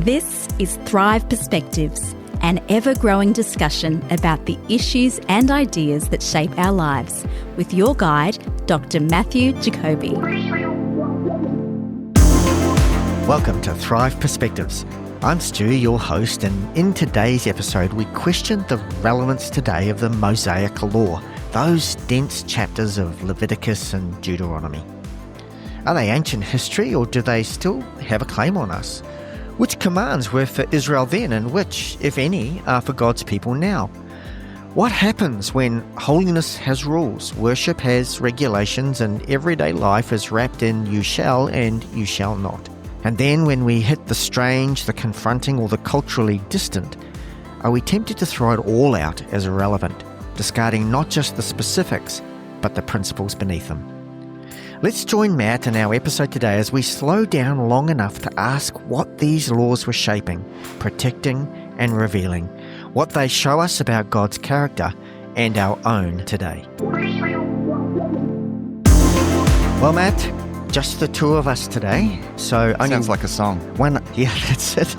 This is Thrive Perspectives, an ever-growing discussion about the issues and ideas that shape our lives, with your guide, Dr. Matthew Jacoby. Welcome to Thrive Perspectives. I'm Stu, your host, and in today's episode we question the relevance today of the Mosaic Law, those dense chapters of Leviticus and Deuteronomy. Are they ancient history, or do they still have a claim on us? Which commands were for Israel then, and which, if any, are for God's people now? What happens when holiness has rules, worship has regulations, and everyday life is wrapped in you shall and you shall not? And then when we hit the strange, the confronting, or the culturally distant, are we tempted to throw it all out as irrelevant, discarding not just the specifics, but the principles beneath them? Let's join Matt in our episode today as we slow down long enough to ask what these laws were shaping, protecting, and revealing, what they show us about God's character and our own today. Well, Matt, just the two of us today, so only sounds like a song. Yeah, that's it.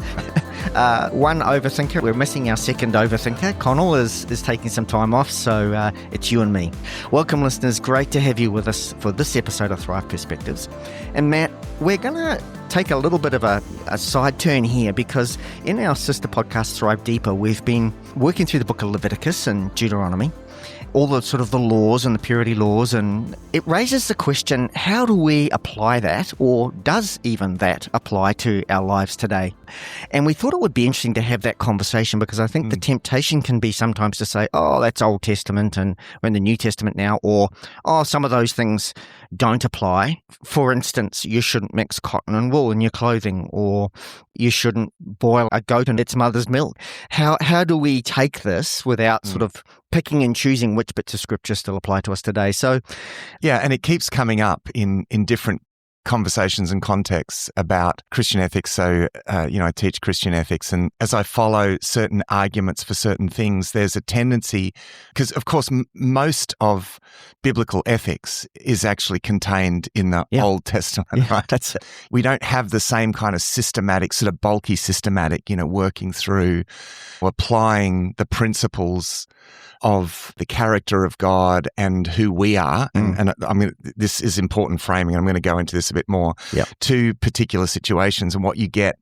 One overthinker. We're missing our second overthinker. Connell is taking some time off, so it's you and me. Welcome, listeners. Great to have you with us for this episode of Thrive Perspectives. And Matt, we're going to take a little bit of a side turn here, because in our sister podcast, Thrive Deeper, we've been working through the book of Leviticus and Deuteronomy, all the sort of the laws and the purity laws, and it raises the question, how do we apply that, or does even that apply to our lives today? And we thought it would be interesting to have that conversation, because I think the temptation can be sometimes to say, oh, that's Old Testament and we're in the New Testament now, or, oh, some of those things don't apply. For instance, you shouldn't mix cotton and wool in your clothing, or you shouldn't boil a goat in its mother's milk. How do we take this without sort of picking and choosing which bits of scripture still apply to us today? So, yeah, and it keeps coming up in different conversations and contexts about Christian ethics. So, I teach Christian ethics, and as I follow certain arguments for certain things, there's a tendency, because of course most of biblical ethics is actually contained in the Old Testament, right? That's it. We don't have the same kind of systematic, sort of bulky systematic, working through or applying the principles of the character of God and who we are. And I mean, this is important framing. I'm going to go into this a bit more to particular situations, and what you get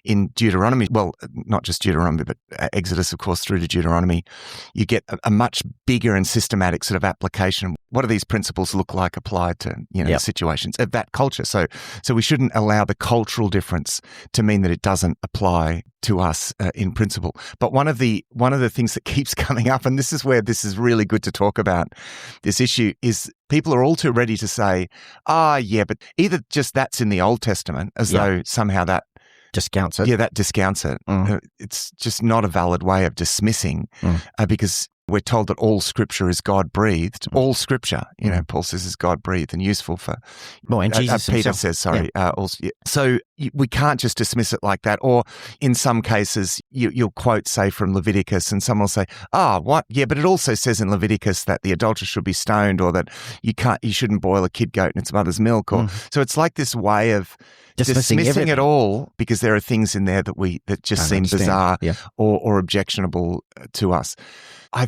in Deuteronomy, well, not just Deuteronomy, but Exodus, of course, through to Deuteronomy, you get a much bigger and systematic sort of application. What do these principles look like applied to, situations of that culture? So we shouldn't allow the cultural difference to mean that it doesn't apply to us in principle. But one of the things that keeps coming up, and this is where this is really good to talk about this issue, is people are all too ready to say, but either just that's in the Old Testament, as though somehow that discounts it. Yeah, that discounts it. It's just not a valid way of dismissing, because we're told that all Scripture is God-breathed. All Scripture, Paul says, is God-breathed and useful for. Well, and Jesus Peter himself. says, sorry. So we can't just dismiss it like that. Or in some cases, you'll quote, say, from Leviticus, and someone will say, what? Yeah, but it also says in Leviticus that the adulterer should be stoned, or that you shouldn't boil a kid goat in its mother's milk. Or so it's like this way of dismissing it all, because there are things in there that just seem bizarre or objectionable to us.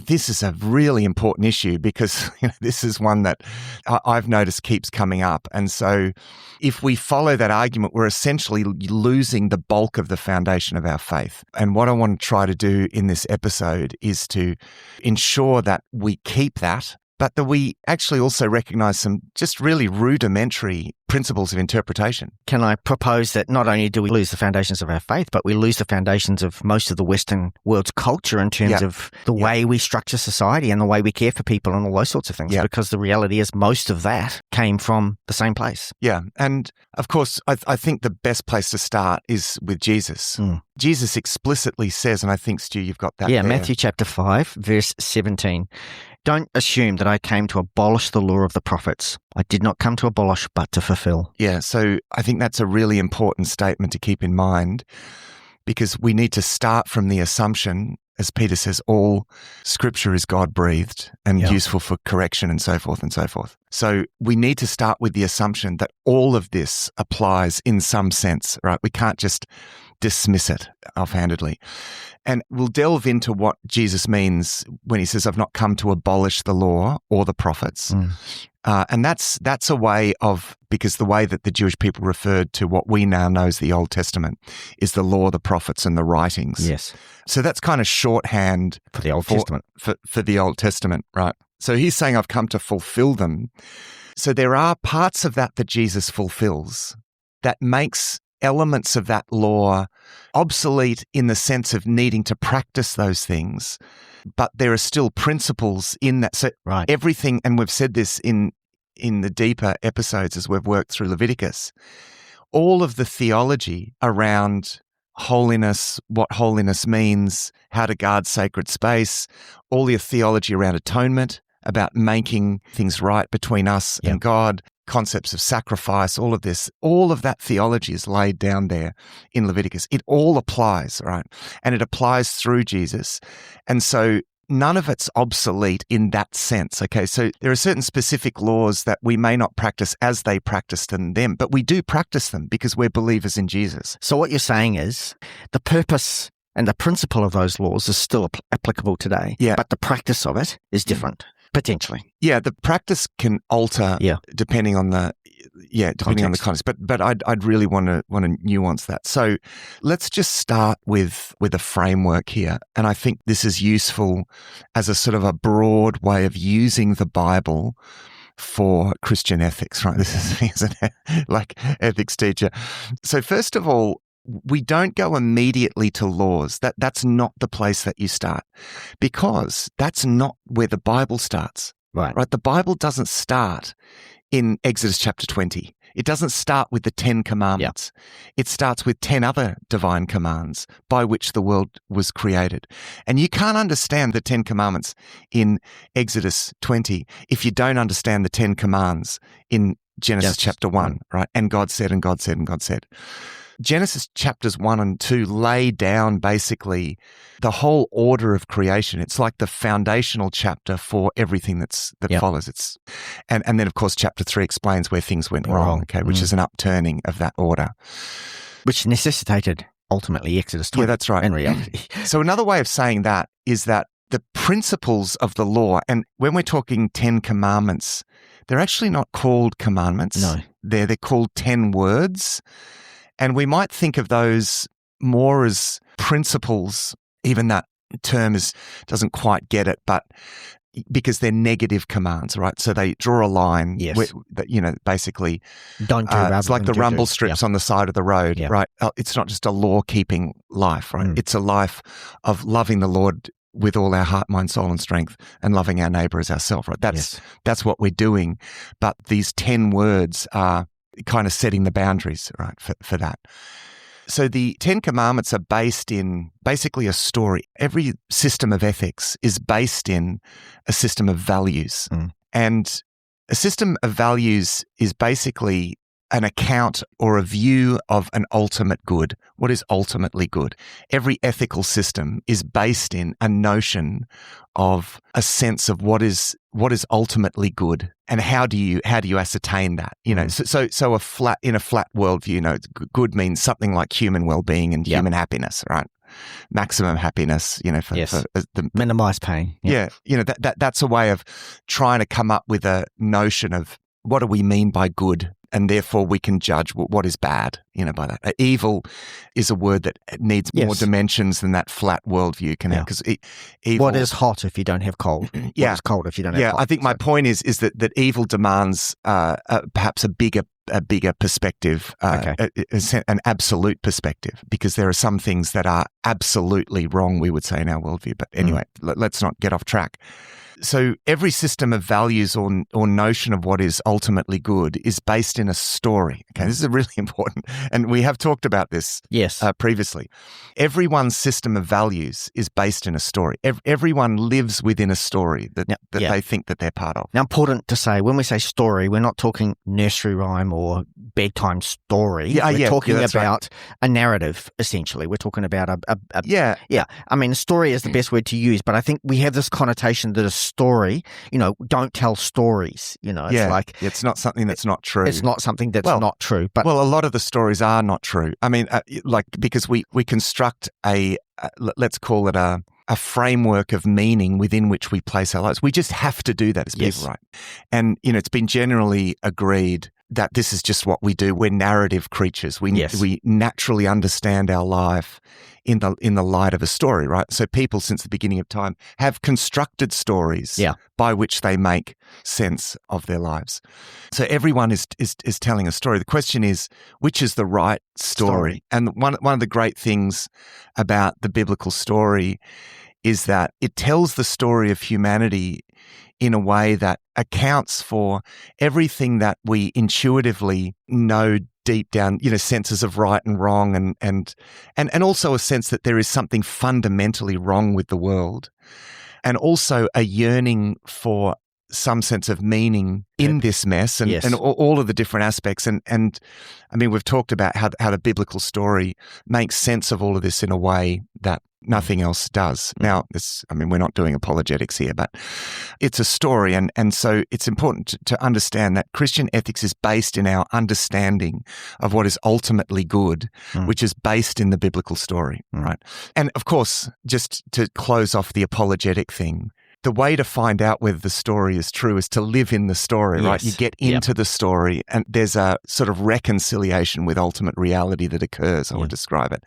This is a really important issue, because this is one that I've noticed keeps coming up. And so if we follow that argument, we're essentially losing the bulk of the foundation of our faith. And what I want to try to do in this episode is to ensure that we keep that, but that we actually also recognize some just really rudimentary principles of interpretation. Can I propose that not only do we lose the foundations of our faith, but we lose the foundations of most of the Western world's culture in terms of the way we structure society and the way we care for people and all those sorts of things, because the reality is most of that came from the same place. Yeah, and of course, I think the best place to start is with Jesus. Jesus explicitly says, and I think, Stu, you've got that there. Matthew chapter 5, verse 17. Don't assume that I came to abolish the law of the prophets. I did not come to abolish, but to fulfill. Yeah, so I think that's a really important statement to keep in mind, because we need to start from the assumption, as Peter says, all Scripture is God-breathed and useful for correction and so forth and so forth. So we need to start with the assumption that all of this applies in some sense, right? We can't just dismiss it offhandedly. And we'll delve into what Jesus means when he says, I've not come to abolish the law or the prophets. And that's a way of, because the way that the Jewish people referred to what we now know as the Old Testament is the law, the prophets, and the writings. Yes. So that's kind of shorthand For the Old Testament. For the Old Testament, right? So he's saying, I've come to fulfill them. So there are parts of that Jesus fulfills that makes elements of that law obsolete in the sense of needing to practice those things, but there are still principles in that. So everything, and we've said this in the deeper episodes as we've worked through Leviticus, all of the theology around holiness, what holiness means, how to guard sacred space, all the theology around atonement, about making things right between us and God, concepts of sacrifice, all of that theology is laid down there in Leviticus. It all applies, right? And it applies through Jesus. And so none of it's obsolete in that sense, okay? So there are certain specific laws that we may not practice as they practiced in them, but we do practice them because we're believers in Jesus. So what you're saying is the purpose and the principle of those laws is still applicable today, but the practice of it is different. Potentially. Yeah, the practice can alter depending on the on the context. But I'd really want to nuance that. So let's just start with a framework here. And I think this is useful as a sort of a broad way of using the Bible for Christian ethics, right? This is me as an ethics teacher. So first of all, we don't go immediately to laws. That's not the place that you start, because that's not where the Bible starts. Right? The Bible doesn't start in Exodus chapter 20. It doesn't start with the 10 commandments. It starts with 10 other divine commands by which the world was created. And you can't understand the 10 commandments in Exodus 20 if you don't understand the 10 commands in Genesis chapter 1, right? And God said, and God said, and God said. Genesis chapters 1 and 2 lay down basically the whole order of creation. It's like the foundational chapter for everything that follows. And then of course chapter 3 explains where things went wrong, okay, which is an upturning of that order, which necessitated ultimately Exodus 20. Yeah, that's right. In reality. So another way of saying that is that the principles of the law, and when we're talking 10 commandments, they're actually not called commandments. No. They're called 10 words. And we might think of those more as principles, even that term doesn't quite get it, but because they're negative commands, right? So they draw a line, basically. Don't do it's like the rumble strips on the side of the road, right? It's not just a law-keeping life, right? It's a life of loving the Lord with all our heart, mind, soul, and strength, and loving our neighbor as ourselves, right? That's what we're doing. But these 10 words are kind of setting the boundaries, right, for that. So the 10 Commandments are based in basically a story. Every system of ethics is based in a system of values. And a system of values is basically an account or a view of an ultimate good. What is ultimately good? Every ethical system is based in a notion of a sense of what is ultimately good, and how do you ascertain that? So a flat worldview, good means something like human well-being and human happiness, right? Maximum happiness, for the minimize pain. That's a way of trying to come up with a notion of what do we mean by good, and therefore we can judge what is bad, by that. Evil is a word that needs more dimensions than that flat worldview can have. Because what is hot if you don't have cold? What is cold if you don't have hot? I think my point is that evil demands perhaps a bigger perspective, an absolute perspective, because there are some things that are absolutely wrong, we would say, in our worldview. But anyway, let's not get off track. So every system of values or notion of what is ultimately good is based in a story. Okay, this is really important. And we have talked about this previously. Everyone's system of values is based in a story. Everyone lives within a story that they think that they're part of. Now, important to say, when we say story, we're not talking nursery rhyme or bedtime story. Yeah, We're talking that's about a narrative, essentially. We're talking about a Yeah. I mean, a story is the best word to use, but I think we have this connotation that a story, don't tell stories. It's like it's not something that's not true. It's not something that's not true. But a lot of the stories are not true. I mean, because we construct let's call it a framework of meaning within which we place our lives. We just have to do that as people, right? And, it's been generally agreed that this is just what we do. We're narrative creatures. We naturally understand our life in the light of a story, right? So people since the beginning of time have constructed stories by which they make sense of their lives. So everyone is telling a story. The question is, which is the right story? And one of the great things about the biblical story is that it tells the story of humanity in a way that accounts for everything that we intuitively know deep down, senses of right and wrong and also a sense that there is something fundamentally wrong with the world, and also a yearning for some sense of meaning in this mess and all of the different aspects. And I mean, we've talked about how the biblical story makes sense of all of this in a way that nothing else does. Now, we're not doing apologetics here, but it's a story. And so it's important to understand that Christian ethics is based in our understanding of what is ultimately good, which is based in the biblical story, right? And of course, just to close off the apologetic thing, the way to find out whether the story is true is to live in the story, right? You get into the story and there's a sort of reconciliation with ultimate reality that occurs. I would describe it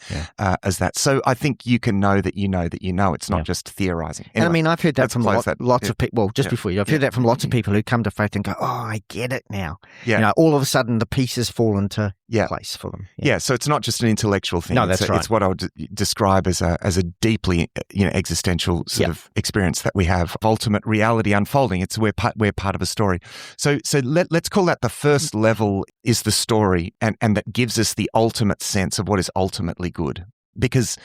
as that. So I think you can know that you know that you know. It's not just theorizing. Anyway, and I mean, I've heard that from lots of people. Well, just before I've heard that from lots of people who come to faith and go, oh, I get it now. Yeah. All of a sudden the pieces fall into place for them. Yeah. So it's not just an intellectual thing. No, that's right. It's what I would describe as a deeply existential sort of experience that we have of ultimate reality unfolding. We're part of a story. So let's call that the first level is the story, and that gives us the ultimate sense of what is ultimately good. Because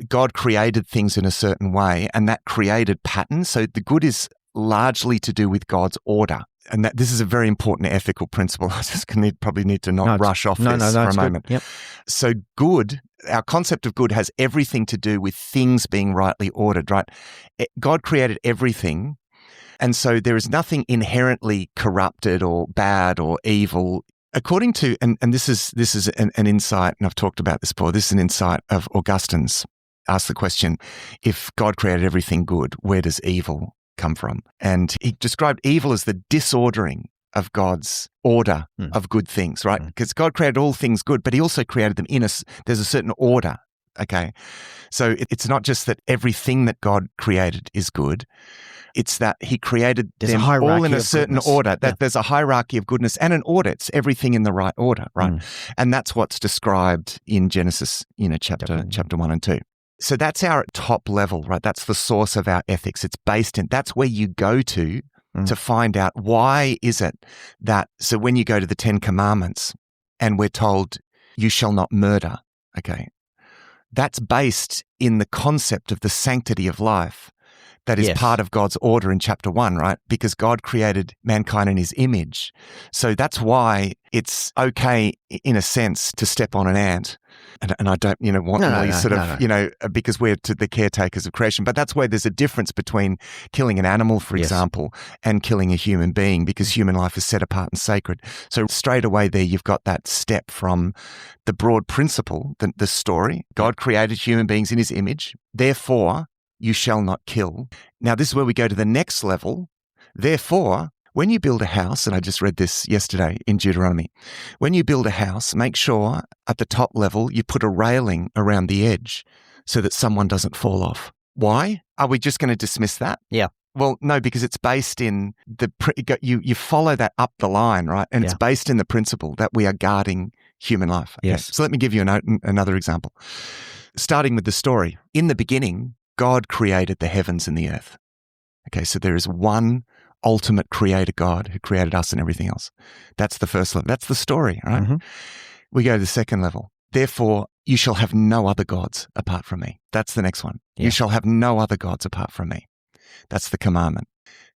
God created things in a certain way, and that created patterns. So the good is largely to do with God's order. And that this is a very important ethical principle. I just probably need to not rush off this for a moment. Yep. So good, our concept of good has everything to do with things being rightly ordered, right? God created everything. And so there is nothing inherently corrupted or bad or evil. According to, and this is an insight, and I've talked about this before, this is an insight of Augustine's. Ask the question, if God created everything good, where does evil come from? And he described evil as the disordering of God's order of good things, right? Because God created all things good, but he also created them there's a certain order, okay? So it's not just that everything that God created is good, it's that he created them all in a certain order, that there's a hierarchy of goodness and an order. It's everything in the right order, right? And that's what's described in Genesis, chapter 1 and 2. So that's our top level, right? That's the source of our ethics. It's based in, that's where you go to find out why is it that, so when you go to the 10 Commandments and we're told you shall not murder, okay, that's based in the concept of the sanctity of life that is part of God's order in chapter 1, right? Because God created mankind in his image. So that's why it's okay, in a sense, to step on an ant. And I don't, because we're the caretakers of creation. But that's where there's a difference between killing an animal, for example, and killing a human being, because human life is set apart and sacred. So straight away there, you've got that step from the broad principle, the story. God created human beings in his image. Therefore, you shall not kill. Now, this is where we go to the next level. Therefore, when you build a house, and I just read this yesterday in Deuteronomy, when you build a house, make sure at the top level you put a railing around the edge so that someone doesn't fall off. Why? Are we just going to dismiss that? Yeah. Well, no, because it's based in you follow that up the line, right? And it's based in the principle that we are guarding human life. Okay? Yes. So let me give you another example. Starting with the story. In the beginning, God created the heavens and the earth. Okay, so there is one ultimate creator God who created us and everything else. That's the first level. That's the story, right? We go to the second level. Therefore, you shall have no other gods apart from me. That's the next one. You shall have no other gods apart from me. That's the commandment.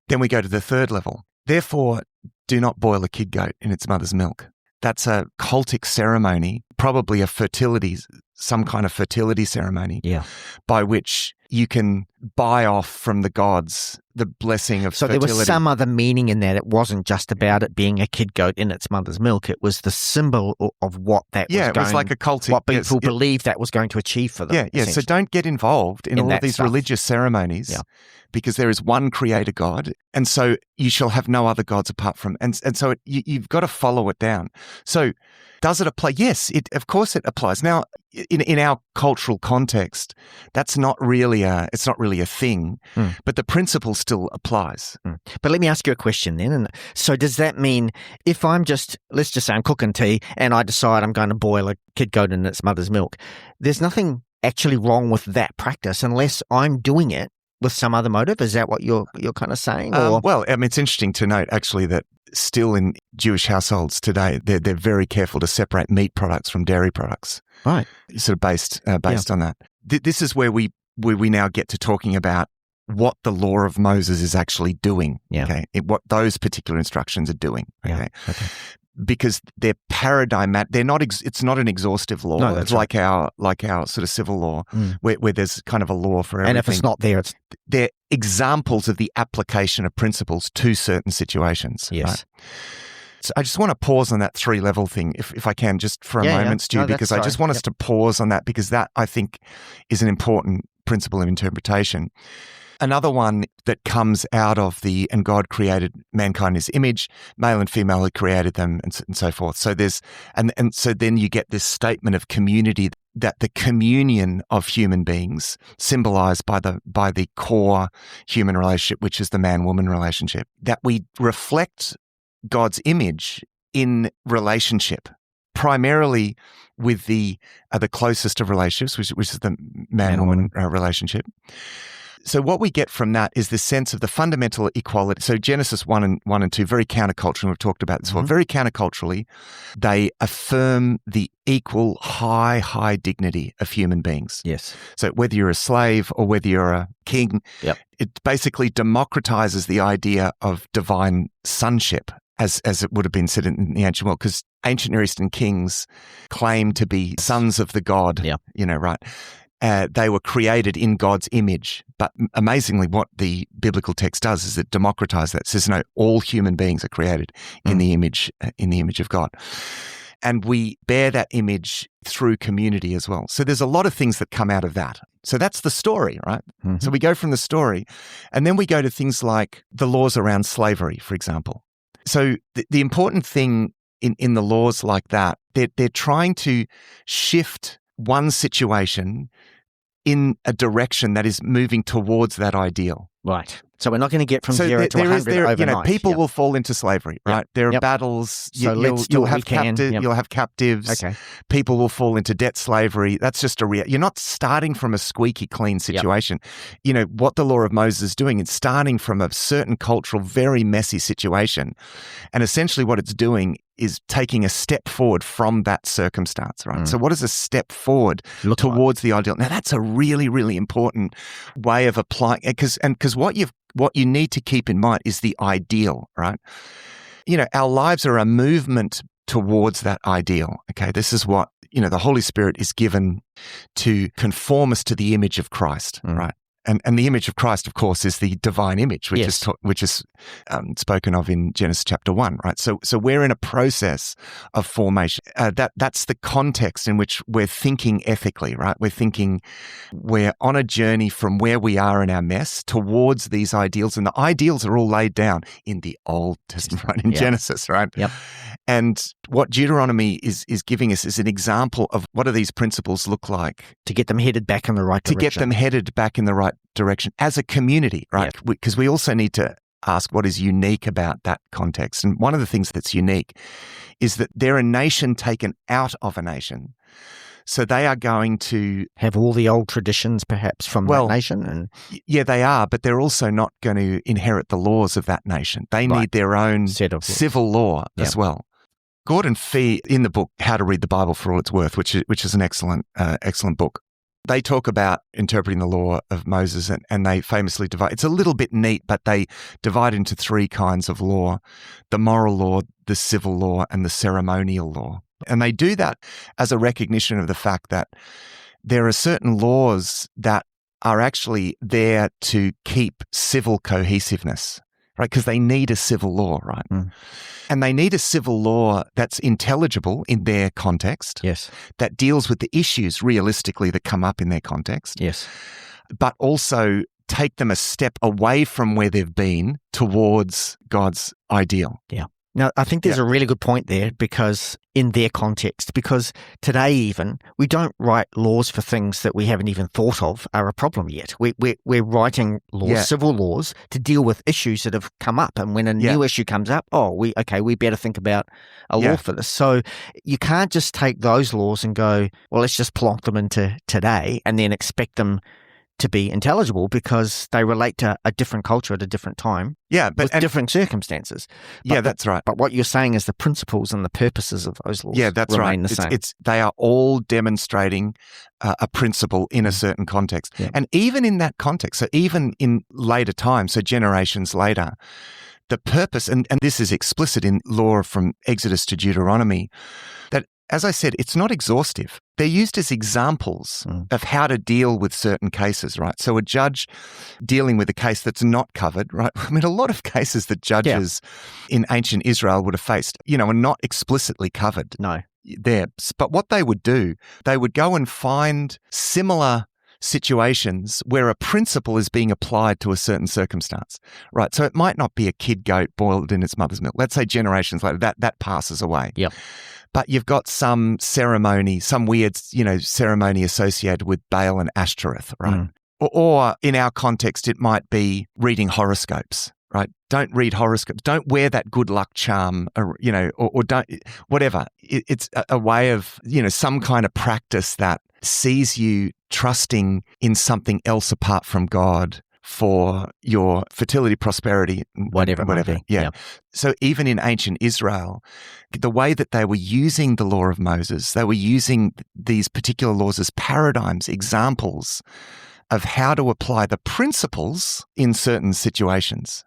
Then we go to the third level. Therefore, do not boil a kid goat in its mother's milk. that's a cultic ceremony, probably some kind of fertility ceremony, by which you can buy off from the gods the blessing of fertility. So there was some other meaning in that. It wasn't just about it being a kid goat in its mother's milk. It was the symbol of what that was it was like a cultic. What people believed that was going to achieve for them. Yeah. So don't get involved in all of these religious ceremonies, because there is one creator God, and so you shall have no other gods apart from. And so you've got to follow it down. So does it apply? Yes, of course it applies. Now, in our cultural context, it's not really a thing, but the principle still applies. But let me ask you a question then. And so does that mean if let's just say I'm cooking tea and I decide I'm going to boil a kid goat in its mother's milk, there's nothing actually wrong with that practice unless I'm doing it with some other motive? Is that what you're kind of saying? Well, I mean, it's interesting to note actually that still in Jewish households today, they're very careful to separate meat products from dairy products. Right. Sort of based on that. This is where we now get to talking about what the law of Moses is actually doing. Yeah. Okay. What those particular instructions are doing. Okay. Yeah. Okay. Because they're paradigmatic. They're not. It's not an exhaustive law. No, that's like our sort of civil law, where there's kind of a law for everything. And if it's not there, they're examples of the application of principles to certain situations. Yes. Right? So I just want to pause on that 3-level thing, if I can, just for a moment, Stu, because I just want us to pause on that, because that I think is an important principle of interpretation. Another one that comes out of and God created mankind in his image, male and female, he created them, and so forth. So there's, and so then you get this statement of community, that the communion of human beings symbolized by the core human relationship, which is the man-woman relationship, that we reflect God's image in relationship, primarily with the closest of relationships, which is the man-woman relationship. So what we get from that is this sense of the fundamental equality. So Genesis 1 and 2, very countercultural, and we've talked about this before, very counterculturally, they affirm the equal high dignity of human beings. Yes. So whether you're a slave or whether you're a king, it basically democratizes the idea of divine sonship, as it would have been said in the ancient world, because ancient Near Eastern kings claim to be sons of the god, right? They were created in God's image. But amazingly, what the biblical text does is it democratizes that. It says, no, all human beings are created in the image of God. And we bear that image through community as well. So there's a lot of things that come out of that. So that's the story, right? Mm-hmm. So we go from the story, and then we go to things like the laws around slavery, for example. So the important thing in the laws like that, they're trying to shift one situation in a direction that is moving towards that ideal. Right. So we're not going to get from 0 to 100 overnight. People will fall into slavery, right? There are battles. So you'll have captives. Okay. People will fall into debt slavery. That's just you're not starting from a squeaky clean situation. What the law of Moses is doing, it's starting from a certain cultural, very messy situation. And essentially what it's doing is taking a step forward from that circumstance, right? So what is a step forward towards the ideal? Now, that's a really, really important way of applying it, because what you need to keep in mind is the ideal, right? Our lives are a movement towards that ideal, okay? This is what, the Holy Spirit is given to conform us to the image of Christ, right? And the image of Christ, of course, is the divine image, which is spoken of in Genesis chapter 1, right? So we're in a process of formation. That's the context in which we're thinking ethically, right? We're on a journey from where we are in our mess towards these ideals, and the ideals are all laid down in the Old Testament, right? In Genesis, right? Yep. And what Deuteronomy is giving us is an example of what do these principles look like to get them headed back in the right direction as a community, right? Because we also need to ask what is unique about that context. And one of the things that's unique is that they're a nation taken out of a nation. So they are going to have all the old traditions perhaps from that nation. Yeah, they are, but they're also not going to inherit the laws of that nation. They need their own set of civil law as well. Gordon Fee, in the book How to Read the Bible for All It's Worth, which is an excellent book, They talk about interpreting the law of Moses, and they famously divide. It's a little bit neat, but they divide into three kinds of law: the moral law, the civil law, and the ceremonial law. And they do that as a recognition of the fact that there are certain laws that are actually there to keep civil cohesiveness, right? Because they need a civil law, right? Mm. And they need a civil law that's intelligible in their context, Yes. that deals with the issues realistically that come up in their context, Yes. but also take them a step away from where they've been towards God's ideal. Yeah. Now, I think there's a really good point there, because in their context, because today even, we don't write laws for things that we haven't even thought of are a problem yet. We're writing laws, civil laws, to deal with issues that have come up. And when a new issue comes up, we better think about a law for this. So you can't just take those laws and go, well, let's just plonk them into today and then expect them to be intelligible, because they relate to a different culture at a different time, with different circumstances. That's right. But what you're saying is the principles and the purposes of those laws remain the same. They are all demonstrating a principle in a certain context. Yeah. And even in that context, so even in later times, so generations later, the purpose, and this is explicit in law from Exodus to Deuteronomy, that, as I said, it's not exhaustive. They're used as examples of how to deal with certain cases, right? So a judge dealing with a case that's not covered, right? I mean, a lot of cases that judges in ancient Israel would have faced, are not explicitly covered. No. There. But what they would do, they would go and find similar situations where a principle is being applied to a certain circumstance, right? So it might not be a kid goat boiled in its mother's milk. Let's say generations later, that passes away. Yep. But you've got some ceremony, some weird, ceremony associated with Baal and Ashtoreth, right? Or in our context, it might be reading horoscopes, right? Don't read horoscopes. Don't wear that good luck charm, or don't, whatever. It's a way of, some kind of practice that sees you trusting in something else apart from God for your fertility, prosperity, whatever. Yeah. So even in ancient Israel, the way that they were using the law of Moses, they were using these particular laws as paradigms, examples of how to apply the principles in certain situations.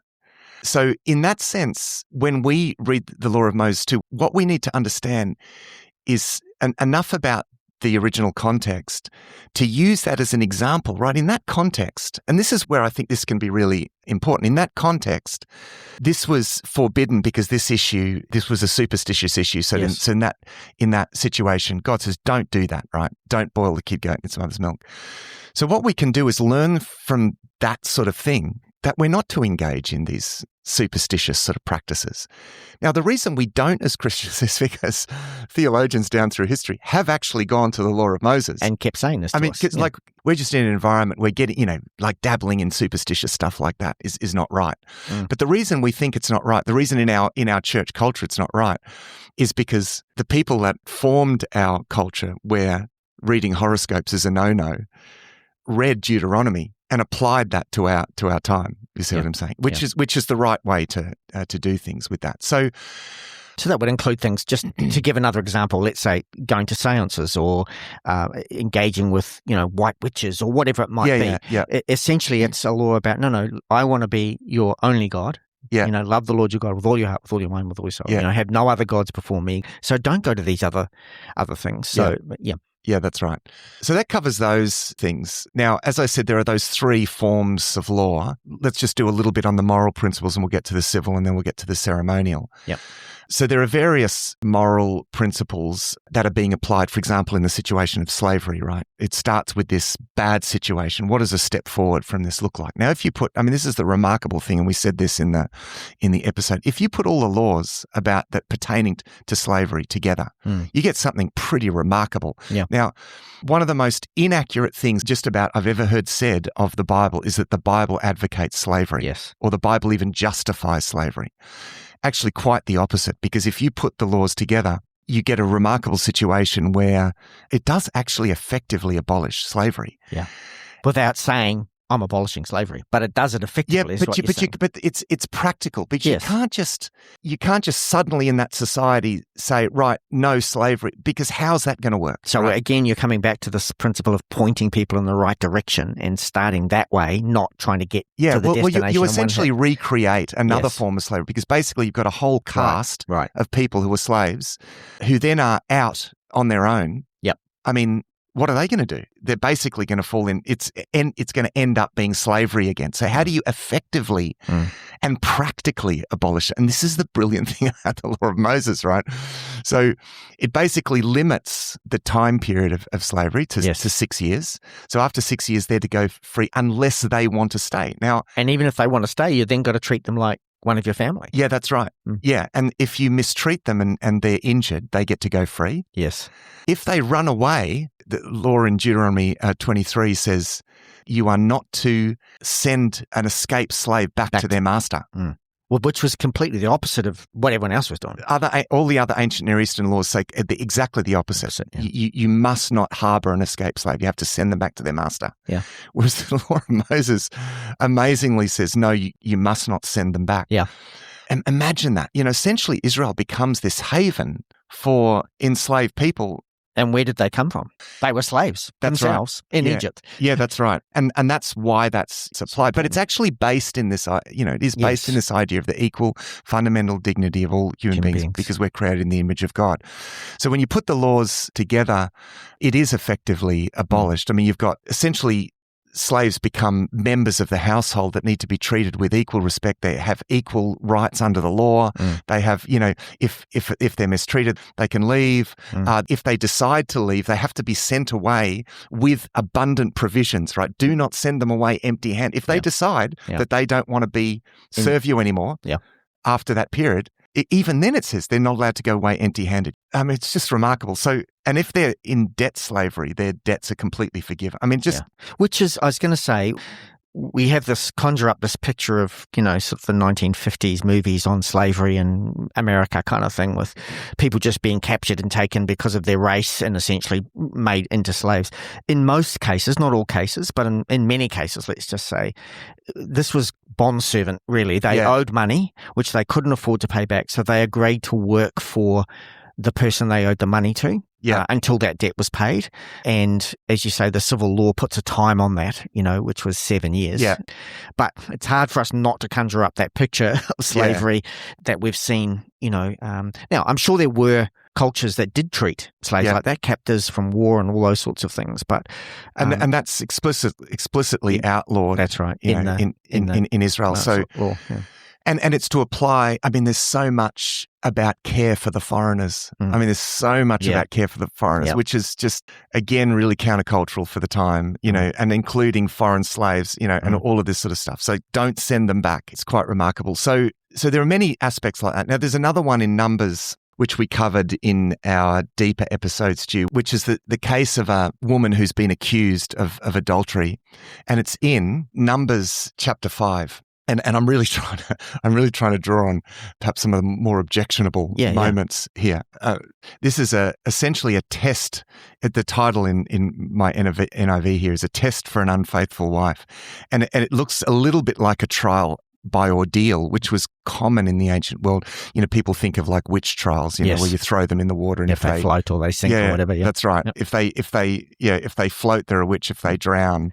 So in that sense, when we read the law of Moses too, what we need to understand is enough about the original context to use that as an example, right? In that context, and this is where I think this can be really important. In that context, this was forbidden because this was a superstitious issue. So, so in that situation, God says, don't do that, right? Don't boil the kid goat in its mother's milk. So what we can do is learn from that sort of thing that we're not to engage in these superstitious sort of practices. Now, the reason we don't as Christians is because theologians down through history have actually gone to the law of Moses. And kept saying this to us. Because like we're just in an environment where getting, like dabbling in superstitious stuff like that is not right. But the reason we think it's not right, the reason in our church culture it's not right, is because the people that formed our culture where reading horoscopes is a no-no read Deuteronomy and applied that to our time. You see what I'm saying? Which is the right way to do things with that. So that would include things, just to give another example, let's say going to seances or engaging with, white witches or whatever it might be. Yeah. Essentially, it's a law about, no, I want to be your only God. Yeah. Love the Lord your God with all your heart, with all your mind, with all your soul. Yeah. Have no other gods before me. So don't go to these other things. So, Yeah, that's right. So that covers those things. Now, as I said, there are those three forms of law. Let's just do a little bit on the moral principles and we'll get to the civil and then we'll get to the ceremonial. Yeah. So there are various moral principles that are being applied, for example, in the situation of slavery, right? It starts with this bad situation. What does a step forward from this look like? Now, if you put, this is the remarkable thing, and we said this in the episode, if you put all the laws about that pertaining to slavery together, you get something pretty remarkable. Yeah. Now, one of the most inaccurate things just about I've ever heard said of the Bible is that the Bible advocates slavery. Yes. Or the Bible even justifies slavery. Actually, quite the opposite, because if you put the laws together, you get a remarkable situation where it does actually effectively abolish slavery. Yeah. Without saying, I'm abolishing slavery, but it does it effectively. But it's practical. But you can't just suddenly in that society say, right, no slavery, because how's that going to work? So again, you're coming back to this principle of pointing people in the right direction and starting that way, not trying to get to the destination. You essentially recreate another form of slavery, because basically you've got a whole caste of people who are slaves who then are out on their own. Yep. I mean, what are they going to do? They're basically going to fall in. It's going to end up being slavery again. So how do you effectively and practically abolish it? And this is the brilliant thing about the law of Moses, right? So it basically limits the time period of slavery to 6 years. So after 6 years, they're to go free unless they want to stay. Now, and even if they want to stay, you then got to treat them like one of your family. Yeah, that's right. Yeah. And if you mistreat them and they're injured, they get to go free. Yes. If they run away, the law in Deuteronomy 23 says you are not to send an escaped slave back to their master. Well, which was completely the opposite of what everyone else was doing. All the other ancient Near Eastern laws say exactly the opposite. You must not harbour an escaped slave. You have to send them back to their master. Yeah. Whereas the law of Moses amazingly says, no, you must not send them back. Yeah. And imagine that. Essentially Israel becomes this haven for enslaved people. And where did they come from? They were slaves themselves in Egypt. Yeah, that's right. And that's why that's applied. But it's actually based in this, it is based in this idea of the equal fundamental dignity of all human beings because we're created in the image of God. So when you put the laws together, it is effectively abolished. I mean, you've got essentially slaves become members of the household that need to be treated with equal respect. They have equal rights under the law. They have, if they're mistreated, they can leave. If they decide to leave, they have to be sent away with abundant provisions, right? Do not send them away empty-handed. If they decide that they don't want to serve you anymore after that period, even then it says they're not allowed to go away empty-handed. I mean, it's just remarkable. So, and if they're in debt slavery, their debts are completely forgiven. I mean, which is, I was going to say, we have conjure up this picture of, sort of the 1950s movies on slavery in America kind of thing, with people just being captured and taken because of their race and essentially made into slaves. In most cases, not all cases, but in many cases, let's just say, this was bondservant, really. They owed money, which they couldn't afford to pay back, so they agreed to work for the person they owed the money to. Until that debt was paid. And as you say, the civil law puts a time on that, which was 7 years. Yeah. But it's hard for us not to conjure up that picture of slavery that we've seen, Now, I'm sure there were cultures that did treat slaves like that, captives from war and all those sorts of things. But and that's explicitly outlawed. That's right. In Israel. So law, And it's to apply, I mean, there's so much about care for the foreigners. I mean, there's so much about care for the foreigners, which is just, again, really countercultural for the time, and including foreign slaves, and all of this sort of stuff. So don't send them back. It's quite remarkable. So there are many aspects like that. Now, there's another one in Numbers, which we covered in our deeper episode, Stu, which is the case of a woman who's been accused of adultery. And it's in Numbers chapter 5. And I'm really trying to draw on perhaps some of the more objectionable moments here. This is essentially a test. The title in my NIV here is a test for an unfaithful wife, and it looks a little bit like a trial by ordeal, which was common in the ancient world. People think of like witch trials, where you throw them in the water and if they float or they sink or whatever. Yeah, that's right. Yep. If they float, they're a witch. If they drown,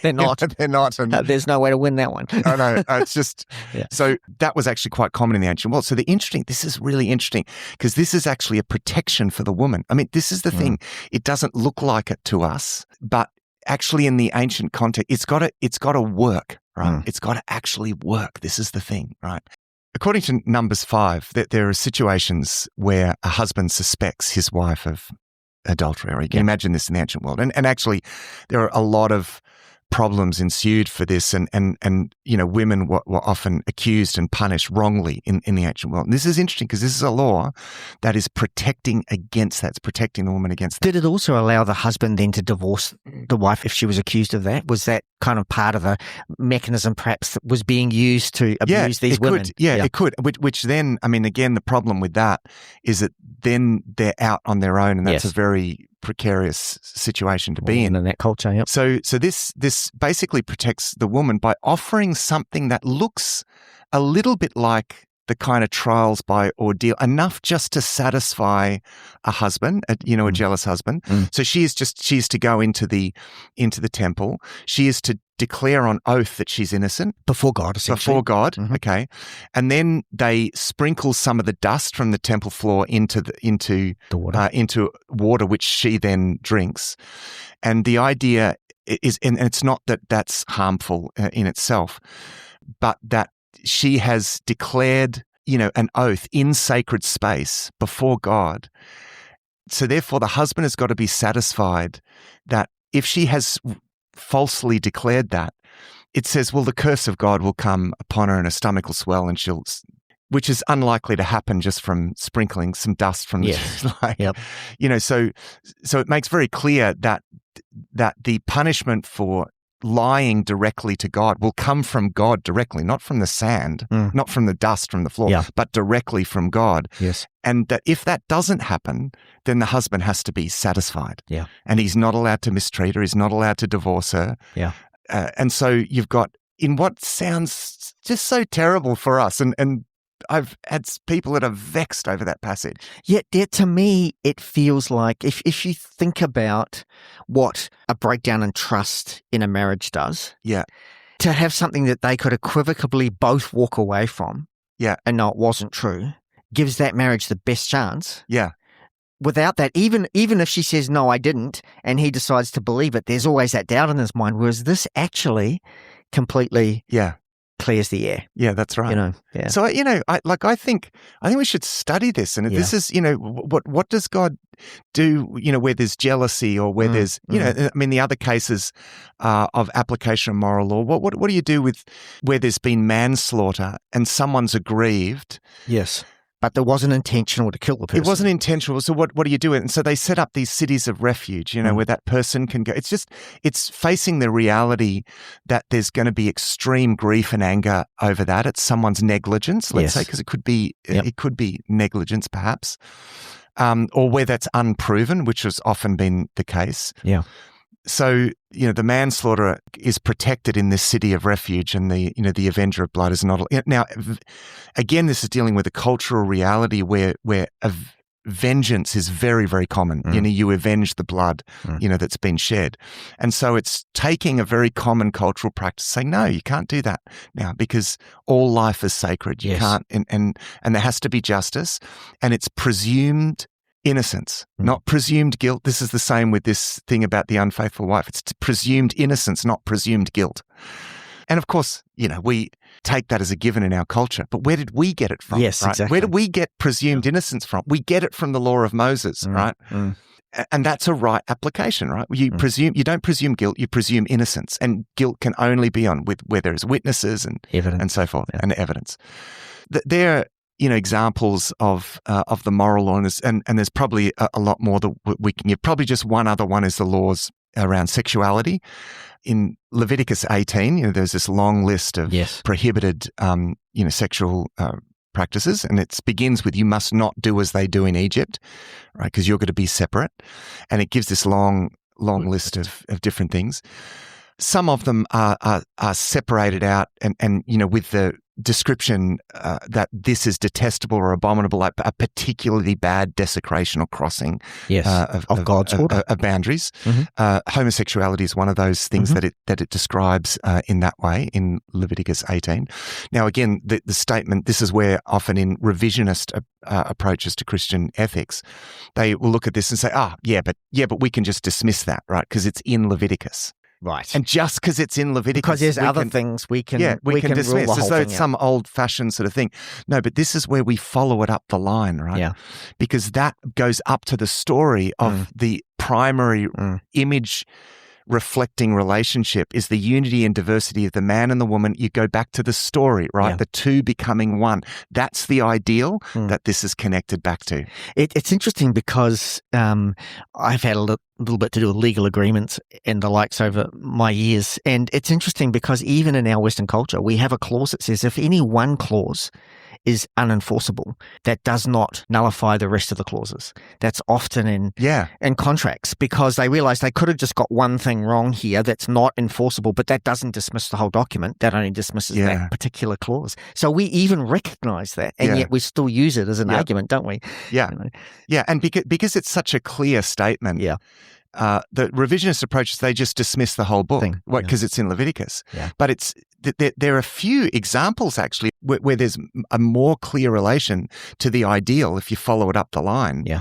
they're not. They're not. And there's no way to win that one. No, it's just so that was actually quite common in the ancient world. So this is really interesting because this is actually a protection for the woman. I mean, this is the thing. It doesn't look like it to us, but actually in the ancient context, it's got to work. Right. It's got to actually work. This is the thing, right? According to Numbers 5, there are situations where a husband suspects his wife of adultery. Or you can imagine this in the ancient world. And actually, there are a lot of problems ensued for this, and women were often accused and punished wrongly in the ancient world. And this is interesting because this is a law that is protecting against that. It's protecting the woman against that. Did it also allow the husband then to divorce the wife if she was accused of that? Was that kind of part of a mechanism perhaps that was being used to abuse these women? It could. Which then, I mean, again, the problem with that is that then they're out on their own, and that's a very precarious situation to be in. In that culture, yep. So this basically protects the woman by offering something that looks a little bit like the kind of trials by ordeal, enough just to satisfy a husband, a jealous husband. So she is to go into the temple. She is to declare on oath that she's innocent Before God, essentially. Before God, okay. And then they sprinkle some of the dust from the temple floor into the water, into water, which she then drinks. And the idea is, and it's not that that's harmful in itself, but that she has declared, an oath in sacred space before God. So therefore, the husband has got to be satisfied that if she has falsely declared that, it says, well, the curse of God will come upon her and her stomach will swell and which is unlikely to happen just from sprinkling some dust from the So it makes very clear that the punishment for lying directly to God will come from God directly, not from the sand, not from the dust from the floor, but directly from God. Yes. And that if that doesn't happen, then the husband has to be satisfied. Yeah. And he's not allowed to mistreat her. He's not allowed to divorce her. Yeah. And so you've got, in what sounds just so terrible for us, and I've had people that are vexed over that passage. Yet, to me, it feels like if you think about what a breakdown in trust in a marriage does, to have something that they could equivocally both walk away from, and know it wasn't true, gives that marriage the best chance. Yeah. Without that, even if she says, no, I didn't, and he decides to believe it, there's always that doubt in his mind, whereas this actually completely clears the air. Yeah, that's right. So, I think we should study this. And this is, what does God do, where there's jealousy or where there's, the other cases of application of moral law. What do you do with where there's been manslaughter and someone's aggrieved? Yes. But it wasn't intentional to kill the person. It wasn't intentional. So what do you do? And so they set up these cities of refuge, where that person can go. It's facing the reality that there's going to be extreme grief and anger over that. It's someone's negligence, let's say, because it could be negligence perhaps, or where that's unproven, which has often been the case. Yeah. So, the manslaughter is protected in this city of refuge, and the avenger of blood is not. Now, again, this is dealing with a cultural reality where vengeance is very, very common. You avenge the blood, that's been shed. And so it's taking a very common cultural practice, saying, no, you can't do that now because all life is sacred. You can't, and there has to be justice, and it's presumed innocence, not presumed guilt. This is the same with this thing about the unfaithful wife. It's presumed innocence, not presumed guilt. And of course, we take that as a given in our culture. But where did we get it from? Yes, right? exactly. Where did we get presumed innocence from? We get it from the law of Moses, right? And that's a right application, right? You don't presume guilt, you presume innocence. And guilt can only be on where there's witnesses and evidence. And so forth, and evidence. There examples of the moral law, and there's probably a lot more that we can give. Probably just one other one is the laws around sexuality. In Leviticus 18, there's this long list of prohibited, sexual practices, and it begins with, you must not do as they do in Egypt, right? Because you're going to be separate. And it gives this long list of different things. Some of them are separated out and with the description that this is detestable or abominable, like a particularly bad desecration or crossing of God's order of boundaries. Homosexuality is one of those things that it describes in that way in Leviticus 18. Now, again, the statement, this is where often in revisionist approaches to Christian ethics, they will look at this and say, but we can just dismiss that, right? Because it's in Leviticus. Right. And just because it's in Leviticus, because there's other things we can dismiss as though it's some old-fashioned sort of thing. No, but this is where we follow it up the line, right? Yeah. Because that goes up to the story of the primary image reflecting relationship is the unity and diversity of the man and the woman. You go back to the story, right? The two becoming one. That's the ideal that this is connected back to. It's interesting because I've had a little bit to do with legal agreements and the likes over my years. And it's interesting because even in our Western culture, we have a clause that says if any one clause is unenforceable, that does not nullify the rest of the clauses. That's often in contracts, because they realize they could have just got one thing wrong here that's not enforceable, but that doesn't dismiss the whole document. That only dismisses that particular clause. So we even recognize that, and yet we still use it as an argument, don't we? Yeah. Yeah. And because it's such a clear statement, the revisionist approaches, they just dismiss the whole book because it's in Leviticus. Yeah. But there are a few examples actually where there's a more clear relation to the ideal if you follow it up the line. Yeah.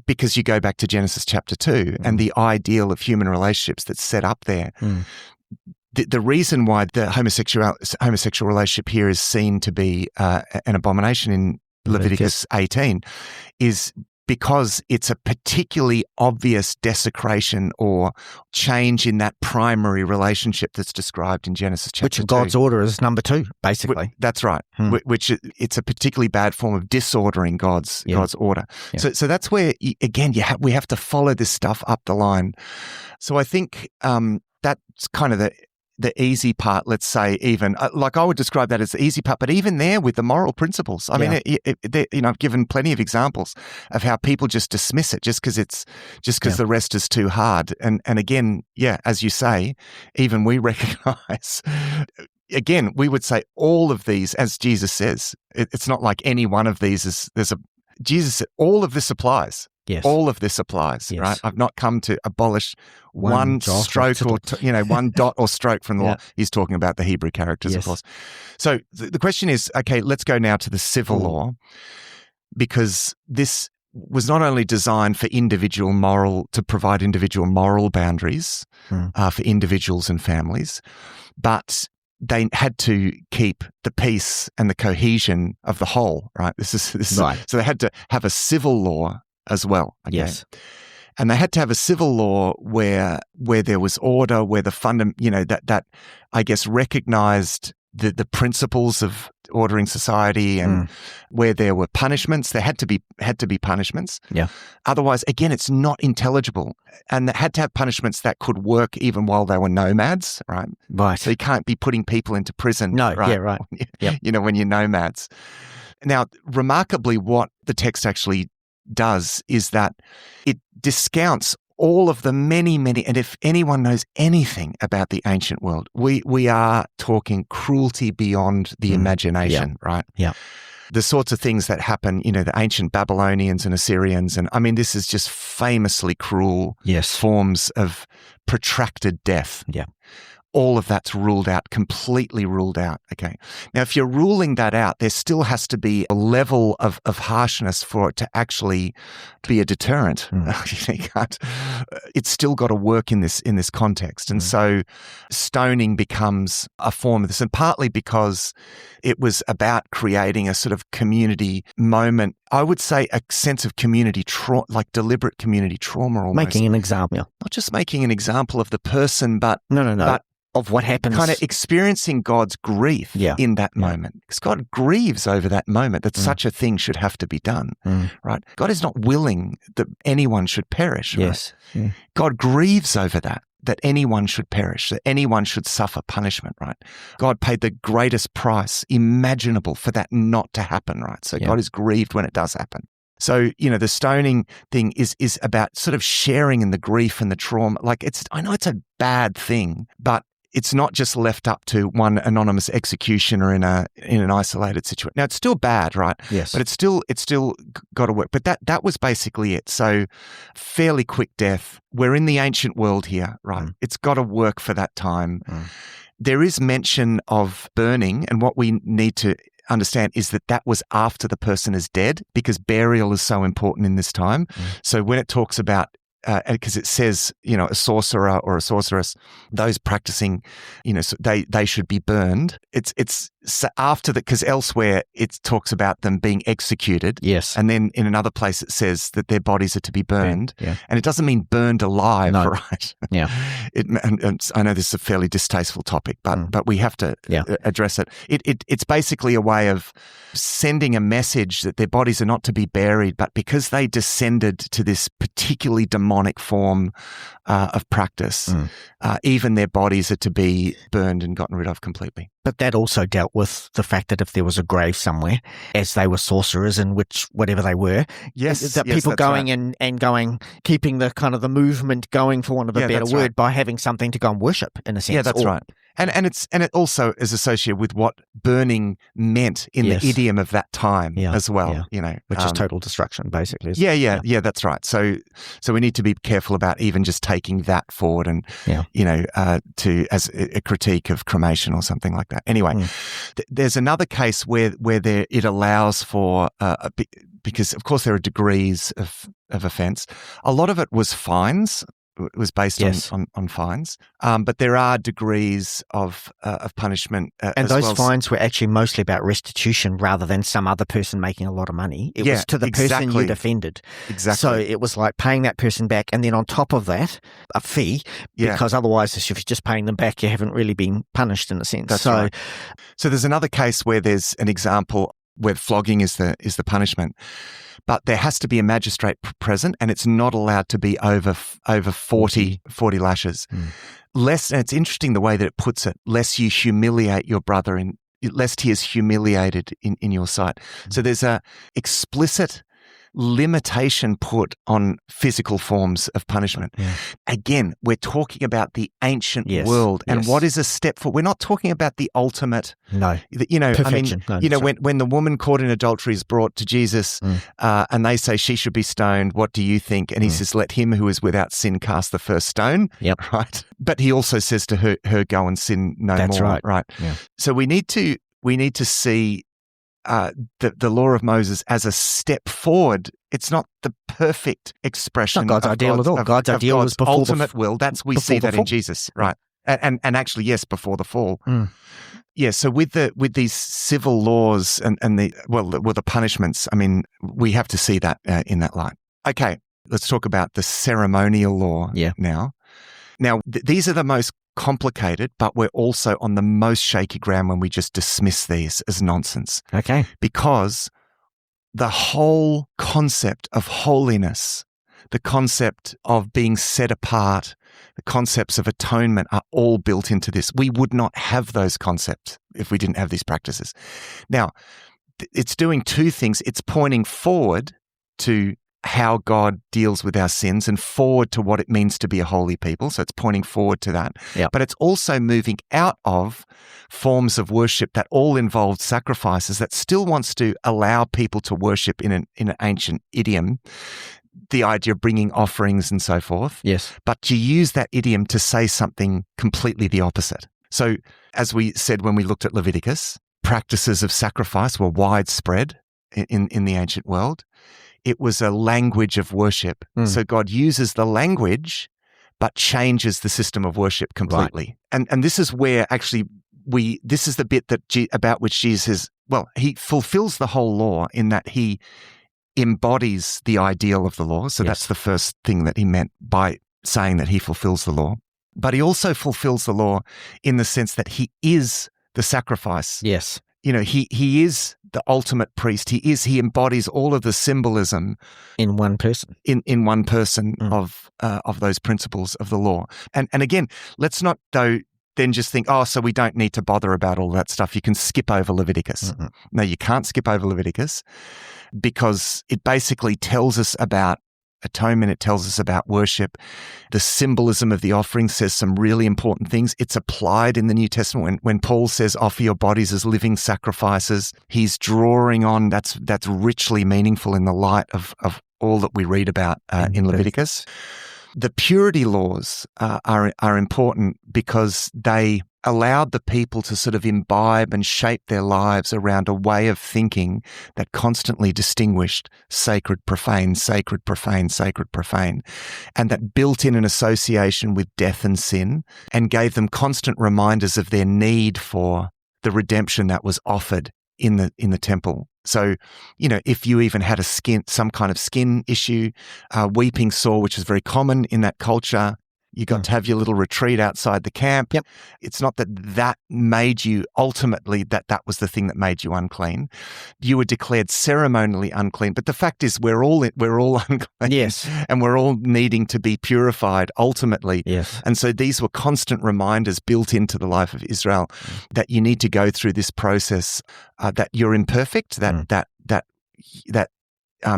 Because you go back to Genesis chapter 2 and the ideal of human relationships that's set up there. The reason why the homosexual relationship here is seen to be an abomination in Leviticus 18 is because it's a particularly obvious desecration or change in that primary relationship that's described in Genesis chapter 2. Which God's order is number 2, basically. That's right. Which it's a particularly bad form of disordering God's order. Yeah. So that's where, again, we have to follow this stuff up the line. So I think that's kind of the easy part, let's say, even like I would describe that as the easy part, but even there with the moral principles, I mean, I've given plenty of examples of how people just dismiss it just because the rest is too hard. And again, as you say, even we recognize, again, we would say all of these, as Jesus says, it's not like any one of these Jesus said, all of this applies. Yes. All of this applies, right? I've not come to abolish one stroke or one dot or stroke from the law. He's talking about the Hebrew characters, of course. So the question is, okay, let's go now to the civil law, because this was not only designed for to provide individual moral boundaries for individuals and families, but they had to keep the peace and the cohesion of the whole, right? This is right. So they had to have a civil law as well. Okay? Yes. And they had to have a civil law where there was order, where the that I guess recognized the principles of ordering society, and where there were punishments. There had to be punishments. Yeah. Otherwise, again, it's not intelligible. And they had to have punishments that could work even while they were nomads, right? Right. So you can't be putting people into prison. No. Right? Yeah. Right. When you're nomads. Now, remarkably, what the text actually does is that it discounts all of the many, and if anyone knows anything about the ancient world, we are talking cruelty beyond the imagination, right? Yeah. The sorts of things that happen, the ancient Babylonians and Assyrians, and I mean, this is just famously cruel forms of protracted death. Yeah. All of that's ruled out, completely ruled out. Okay. Now, if you're ruling that out, there still has to be a level of harshness for it to actually be a deterrent. It's still got to work in this context. And so stoning becomes a form of this, and partly because it was about creating a sort of community moment. I would say a sense of community trauma, like deliberate community trauma almost. Making an example. Not just making an example of the person, but But of what happens. Kind of experiencing God's grief in that moment. Because God grieves over that moment that such a thing should have to be done, right? God is not willing that anyone should perish, right? Yes. Yeah. God grieves over that anyone should perish, that anyone should suffer punishment, right? God paid the greatest price imaginable for that not to happen, right? So God is grieved when it does happen. So, the stoning thing is about sort of sharing in the grief and the trauma. Like I know it's a bad thing, but it's not just left up to one anonymous executioner in an isolated situation. Now, it's still bad, right? Yes. But it's still got to work. But that was basically it. So fairly quick death. We're in the ancient world here, right? It's got to work for that time. There is mention of burning, and what we need to understand is that was after the person is dead, because burial is so important in this time. So when it talks about because it says, a sorcerer or a sorceress, those practicing, so they should be burned. It's after that, because elsewhere it talks about them being executed. Yes. And then in another place it says that their bodies are to be burned. Yeah. And it doesn't mean burned alive, right? Yeah. And I know this is a fairly distasteful topic, but we have to address it. It's basically a way of sending a message that their bodies are not to be buried, but because they descended to this particularly demonic demonic form of practice. Even their bodies are to be burned and gotten rid of completely. But that also dealt with the fact that if there was a grave somewhere, as they were sorcerers, in which whatever they were, people going right. and going, keeping the kind of the movement going, for want of a better word, right. by having something to go and worship, in a sense. Yeah, that's right. And it also is associated with what burning meant in the idiom of that time as well. Which is total destruction, basically. Yeah, that's right. So we need to be careful about even just taking that forward and to as a critique of cremation or something like that. Anyway, there's another case where it allows for because of course there are degrees of offence. A lot of it was fines. It was based on fines, but there are degrees of punishment. And those fines were actually mostly about restitution rather than some other person making a lot of money. It was to the person you defended. Exactly. So it was like paying that person back, and then on top of that, a fee, because otherwise, if you're just paying them back, you haven't really been punished in a sense. That's right. So there's another case where there's an example where flogging is the punishment. But there has to be a magistrate present, and it's not allowed to be over 40 lashes. Lest, and it's interesting the way that it puts it, lest you humiliate your brother, lest he is humiliated in your sight. So there's a explicit limitation put on physical forms of punishment. Again, we're talking about the ancient world, and what is a step forward? We're not talking about the ultimate. Perfection. When the woman caught in adultery is brought to Jesus, and they say she should be stoned, what do you think? And he says, "Let him who is without sin cast the first stone." Right. But he also says to her, "Go and sin no more." That's right. Right. Yeah. So we need to see the law of Moses as a step forward. It's not the perfect expression. It's not God's ideal at all. God's ideal was before ultimate will. We see that in Jesus, right? And actually, yes, before the fall. Yeah. So with these civil laws and the punishments, I mean, we have to see that in that light. Okay, let's talk about the ceremonial law now. Now, these are the most complicated, but we're also on the most shaky ground when we just dismiss these as nonsense. Okay. Because the whole concept of holiness, the concept of being set apart, the concepts of atonement are all built into this. We would not have those concepts if we didn't have these practices. Now, it's doing two things. It's pointing forward to how God deals with our sins and forward to what it means to be a holy people. So it's pointing forward to that. But it's also moving out of forms of worship that all involved sacrifices, that still wants to allow people to worship in an ancient idiom, the idea of bringing offerings and so forth. Yes. But you use that idiom to say something completely the opposite. So as we said when we looked at Leviticus, practices of sacrifice were widespread in the ancient world. It was a language of worship. So God uses the language, but changes the system of worship completely. Right. And this is where actually this is the bit that about which Jesus he fulfills the whole law in that he embodies the ideal of the law. So that's the first thing that he meant by saying that he fulfills the law. But he also fulfills the law in the sense that he is the sacrifice. Yes. He is the ultimate priest. He embodies all of the symbolism in one person. In one person of those principles of the law. And again, let's not then just think, so we don't need to bother about all that stuff. You can skip over Leviticus. No, you can't skip over Leviticus because it basically tells us about atonement. It tells us about worship. The symbolism of the offering says some really important things. It's applied in the New Testament. When Paul says, offer your bodies as living sacrifices, he's drawing on, that's richly meaningful in the light of all that we read about in Leviticus. The purity laws are important because they allowed the people to sort of imbibe and shape their lives around a way of thinking that constantly distinguished sacred, profane, sacred, profane, sacred, profane, and that built in an association with death and sin and gave them constant reminders of their need for the redemption that was offered in the temple. So, if you even had some kind of skin issue, weeping sore, which is very common in that culture, You got to have your little retreat outside the camp. Yep. It's not that made you ultimately, that was the thing that made you unclean. You were declared ceremonially unclean. But the fact is we're all unclean. Yes. And we're all needing to be purified ultimately. Yes. And so these were constant reminders built into the life of Israel that you need to go through this process, that you're imperfect, that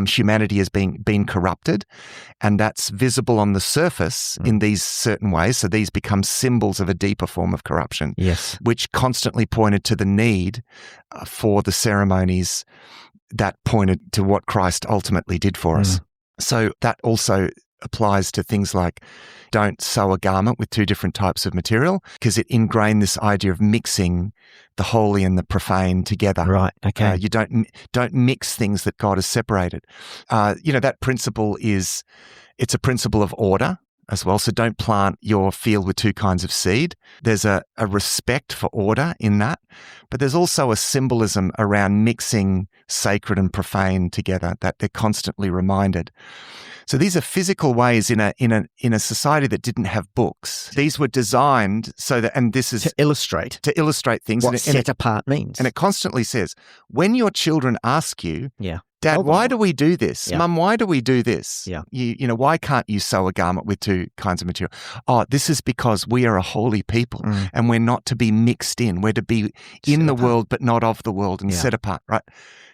humanity has been corrupted, and that's visible on the surface in these certain ways. So these become symbols of a deeper form of corruption, Yes. which constantly pointed to the need for the ceremonies that pointed to what Christ ultimately did for us. So that also applies to things like don't sew a garment with two different types of material, because it ingrained this idea of mixing the holy and the profane together. Right. Okay. You don't mix things that God has separated. That principle it's a principle of order as well. So don't plant your field with two kinds of seed. There's a respect for order in that, but there's also a symbolism around mixing sacred and profane together that they're constantly reminded. So these are physical ways in a society that didn't have books. These were designed so that, and this is to illustrate things. what set apart means. And it constantly says, when your children ask you, Dad, Hold why on. do we do this? Yeah. Mum, why do we do this? Yeah. Why can't you sew a garment with two kinds of material? Oh, this is because we are a holy people and we're not to be mixed in. We're to be in the world, but not of the world and set apart, right?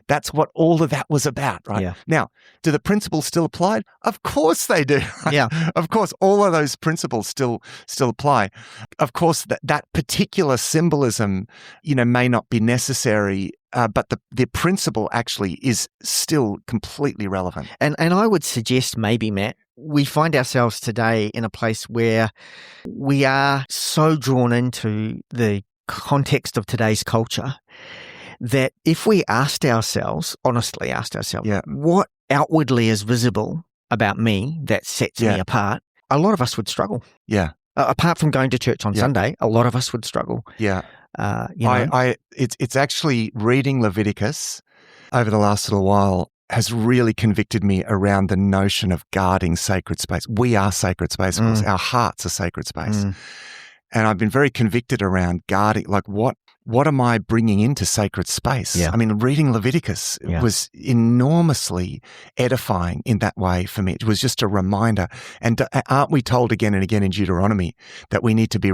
That's what all of that was about, right? Yeah. Now, do the principles still apply? Of course they do. Right? Yeah. Of course, all of those principles still apply. Of course, that particular symbolism, may not be necessary, but the principle actually is still completely relevant. And I would suggest maybe, Matt, we find ourselves today in a place where we are so drawn into the context of today's culture that if we honestly asked ourselves, what outwardly is visible about me that sets me apart, a lot of us would struggle. Yeah. Apart from going to church on Sunday, a lot of us would struggle. Yeah. It's actually reading Leviticus over the last little while has really convicted me around the notion of guarding sacred space. We are sacred space. Of course. Our hearts are sacred space. And I've been very convicted around guarding, like what am I bringing into sacred space? Yeah. I mean, reading Leviticus was enormously edifying in that way for me. It was just a reminder. And aren't we told again and again in Deuteronomy that we need to be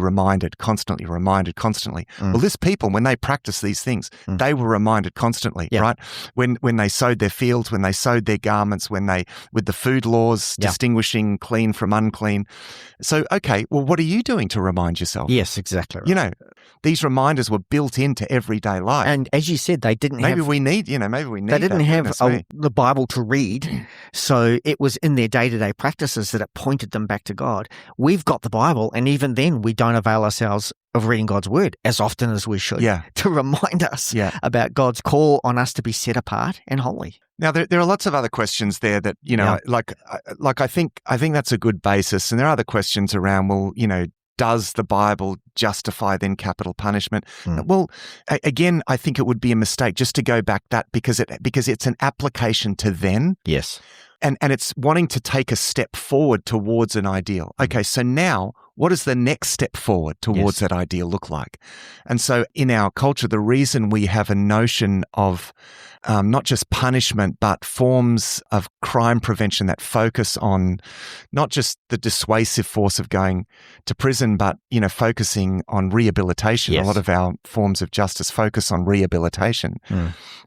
constantly reminded constantly? Well, this people, when they practiced these things, they were reminded constantly, right? When they sowed their fields, when they sowed their garments, with the food laws distinguishing clean from unclean. So, okay, well, what are you doing to remind yourself? Yes, exactly right. These reminders were built into everyday life. And as you said, they didn't have... Maybe we need They didn't have the Bible to read, so it was in their day-to-day practices that it pointed them back to God. We've got the Bible, and even then we don't avail ourselves of reading God's Word as often as we should to remind us about God's call on us to be set apart and holy. Now, there are lots of other questions there that, like I think that's a good basis. And there are other questions around, well, does the Bible justify then capital punishment? Well, again, I think it would be a mistake just to go back that because it's an application to then. Yes. And it's wanting to take a step forward towards an ideal. Okay, so now what does the next step forward towards that ideal look like? And so in our culture, the reason we have a notion of not just punishment, but forms of crime prevention that focus on not just the dissuasive force of going to prison, but, focusing on rehabilitation. Yes. A lot of our forms of justice focus on rehabilitation,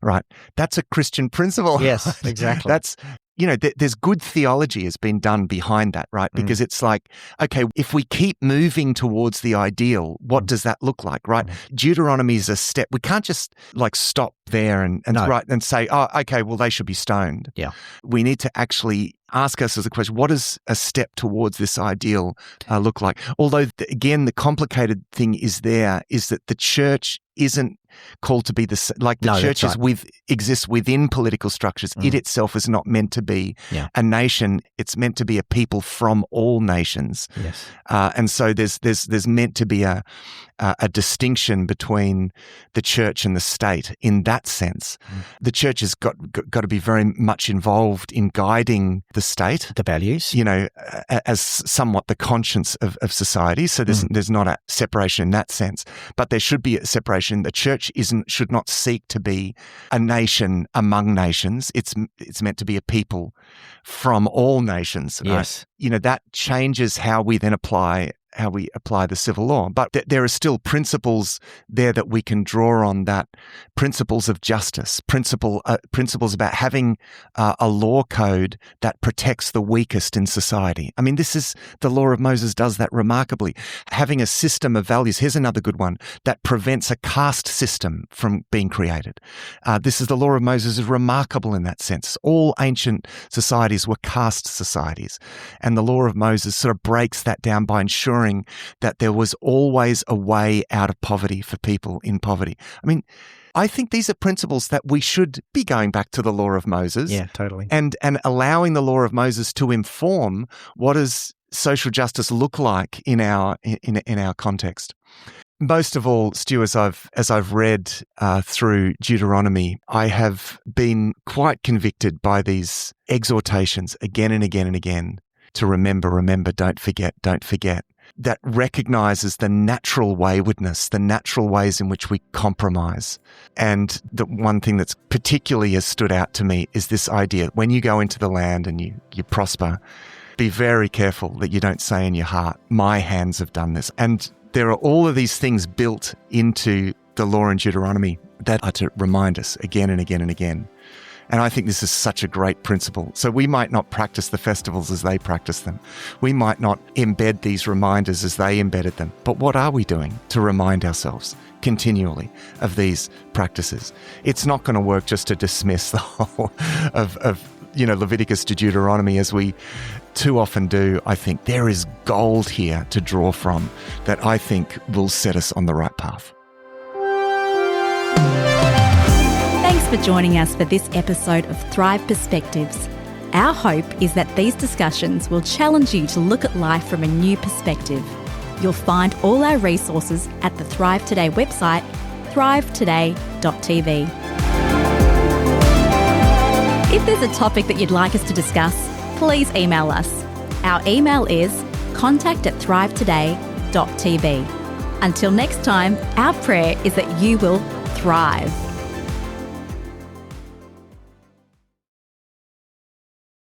right? That's a Christian principle. Yes, exactly. That's, there's good theology has been done behind that, right? Because it's like, okay, if we keep moving towards the ideal, what does that look like, right? Deuteronomy is a step. We can't just stop there and say, oh, okay, well, they should be stoned. Yeah. We need to actually ask ourselves the question, what does a step towards this ideal look like? Although, again, the complicated thing is that the church isn't called to be the church exists within political structures. It itself is not meant to be a nation. It's meant to be a people from all nations. Yes. And so there's meant to be a distinction between the church and the state in that sense. The church has got to be very much involved in guiding the state. The values. As somewhat the conscience of society. So there's not a separation in that sense. But there should be a separation. The church should not seek to be a nation among nations. It's meant to be a people from all nations. Yes. Right? That changes how we then apply the civil law. But there are still principles there that we can draw on, that principles of justice, principles about having a law code that protects the weakest in society. I mean, the law of Moses does that remarkably. Having a system of values, here's another good one, that prevents a caste system from being created. The law of Moses is remarkable in that sense. All ancient societies were caste societies. And the law of Moses sort of breaks that down by ensuring that there was always a way out of poverty for people in poverty. I mean, I think these are principles that we should be going back to the law of Moses. Yeah, totally. And allowing the law of Moses to inform what does social justice look like in our context. Most of all, Stu, as I've read through Deuteronomy, I have been quite convicted by these exhortations again and again and again to remember, don't forget, that recognizes the natural waywardness, the natural ways in which we compromise. And the one thing that's particularly has stood out to me is this idea, when you go into the land and you prosper, be very careful that you don't say in your heart, my hands have done this. And there are all of these things built into the law in Deuteronomy that are to remind us again and again and again. And I think this is such a great principle. So we might not practice the festivals as they practice them. We might not embed these reminders as they embedded them. But what are we doing to remind ourselves continually of these practices? It's not going to work just to dismiss the whole of Leviticus to Deuteronomy, as we too often do. I think there is gold here to draw from that I think will set us on the right path. Thanks for joining us for this episode of Thrive Perspectives. Our hope is that these discussions will challenge you to look at life from a new perspective. You'll find all our resources at the Thrive Today website, thrivetoday.tv. If there's a topic that you'd like us to discuss, please email us. Our email is contact@thrivetoday.tv. Until next time, our prayer is that you will thrive.